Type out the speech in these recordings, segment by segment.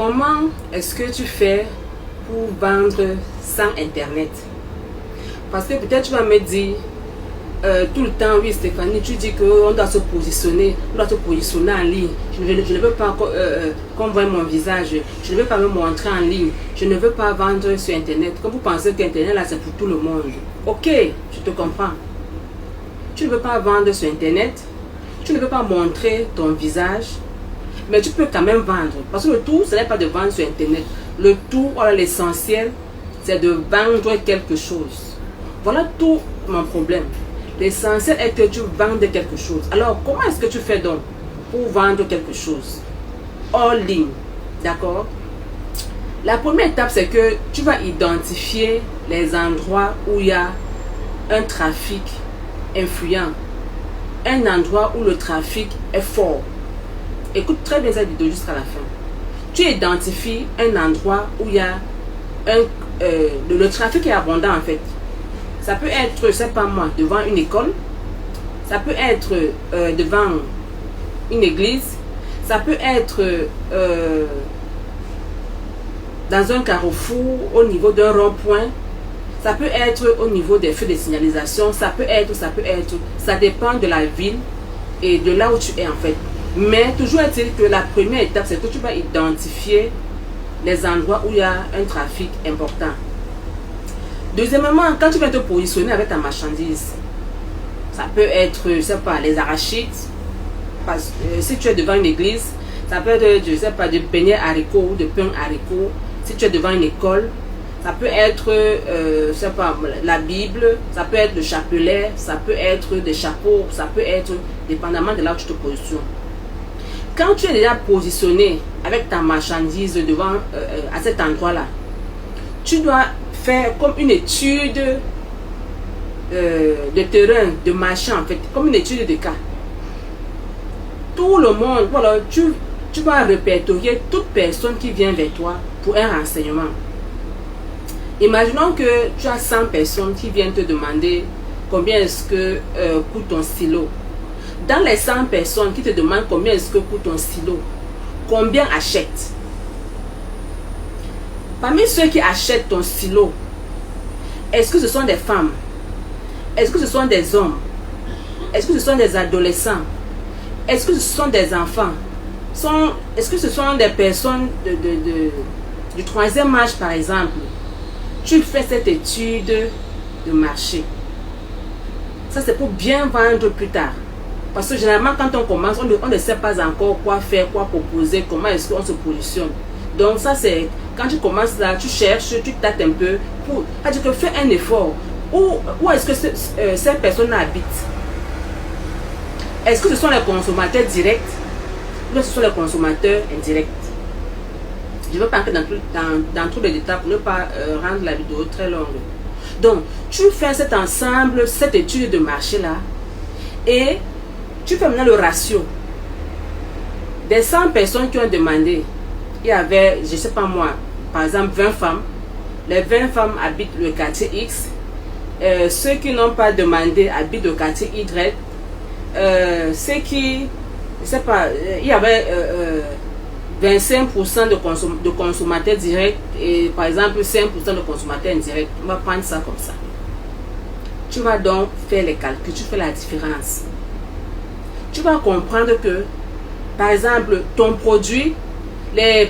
Comment est-ce que tu fais pour vendre sans Internet? Parce que peut-être tu vas me dire tout le temps, oui Stéphanie, tu dis qu'on doit se positionner, en ligne. Je ne veux pas qu'on voit mon visage, je ne veux pas me montrer en ligne, je ne veux pas vendre sur Internet. Comme vous pensez qu'Internet là c'est pour tout le monde. Ok, je te comprends. Tu ne veux pas vendre sur Internet, tu ne veux pas montrer ton visage, mais tu peux quand même vendre. Parce que le tout, ce n'est pas de vendre sur Internet. Le tout, voilà, l'essentiel, c'est de vendre quelque chose. Voilà tout mon problème. L'essentiel est que tu vendes quelque chose. Alors, comment est-ce que tu fais donc pour vendre quelque chose en ligne? D'accord? La première étape, c'est que tu vas identifier les endroits où il y a un trafic influent. Un endroit où le trafic est fort. Écoute très bien cette vidéo jusqu'à la fin. Tu identifies un endroit où il y a le trafic est abondant en fait. Ça peut être, c'est pas moi, devant une école. Ça peut être devant une église. Ça peut être dans un carrefour, au niveau d'un rond-point. Ça peut être au niveau des feux de signalisation. Ça peut être. Ça dépend de la ville et de là où tu es en fait. Mais toujours est-il que la première étape, c'est que tu vas identifier les endroits où il y a un trafic important. Deuxièmement, quand tu vas te positionner avec ta marchandise, ça peut être, je sais pas, les arachides. Si tu es devant une église, ça peut être, je sais pas, de beignets haricots ou de pain haricots. Si tu es devant une école, ça peut être, je sais pas, la Bible, ça peut être le chapelet, ça peut être des chapeaux, ça peut être, dépendamment de là où tu te positionnes. Quand tu es déjà positionné avec ta marchandise devant, à cet endroit-là, tu dois faire comme une étude de terrain, de marché en fait, comme une étude de cas. Tout le monde, voilà, tu vas répertorier toute personne qui vient vers toi pour un renseignement. Imaginons que tu as 100 personnes qui viennent te demander combien est-ce que coûte ton stylo. Dans les 100 personnes qui te demandent combien est-ce que coûte ton stylo, combien achètent? Parmi ceux qui achètent ton stylo, est-ce que ce sont des femmes? Est-ce que ce sont des hommes? Est-ce que ce sont des adolescents? Est-ce que ce sont des enfants? Est-ce que ce sont des personnes du troisième âge par exemple? Tu fais cette étude de marché. Ça c'est pour bien vendre plus tard. Parce que généralement quand on commence, on ne sait pas encore quoi faire, quoi proposer, comment est-ce qu'on se positionne. Donc ça c'est, quand tu commences là, tu cherches, tu tâtes un peu, c'est-à-dire que fais un effort. Où est-ce que ces personnes habitent? Est-ce que ce sont les consommateurs directs ou est-ce que ce sont les consommateurs indirects? Je ne veux pas entrer dans tous les détails pour ne pas rendre la vidéo très longue. Donc, tu fais cet ensemble, cette étude de marché là, et tu fais maintenant le ratio. Des 100 personnes qui ont demandé, il y avait, je ne sais pas moi, par exemple 20 femmes. Les 20 femmes habitent le quartier X. Ceux qui n'ont pas demandé habitent le quartier Y. Ceux qui, je ne sais pas, il y avait 25% de consommateurs directs et par exemple 5% de consommateurs indirects. On va prendre ça comme ça. Tu vas donc faire les calculs, tu fais la différence. Tu vas comprendre que, par exemple, ton produit,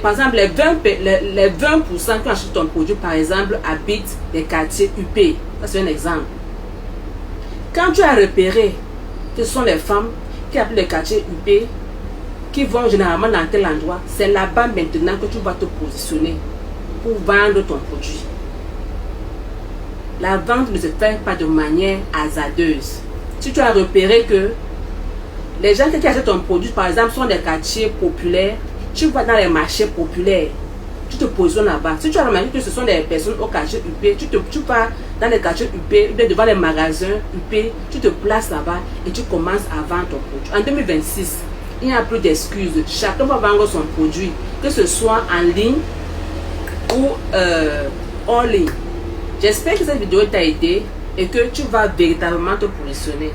par exemple, les 20% qui achètent ton produit, par exemple, habitent des quartiers UP. Ça, c'est un exemple. Quand tu as repéré que ce sont les femmes qui habitent les quartiers UP, qui vont généralement dans tel endroit, c'est là-bas maintenant que tu vas te positionner pour vendre ton produit. La vente ne se fait pas de manière hasardeuse. Si tu as repéré que les gens qui achètent ton produit, par exemple, sont des quartiers populaires, tu vas dans les marchés populaires, tu te positionnes là-bas. Si tu as remarqué que ce sont des personnes au quartier UP, tu vas dans les quartiers UP, devant les magasins UP, tu te places là-bas et tu commences à vendre ton produit. En 2026, il n'y a plus d'excuses. Chacun va vendre son produit, que ce soit en ligne ou hors ligne. J'espère que cette vidéo t'a aidé et que tu vas véritablement te positionner.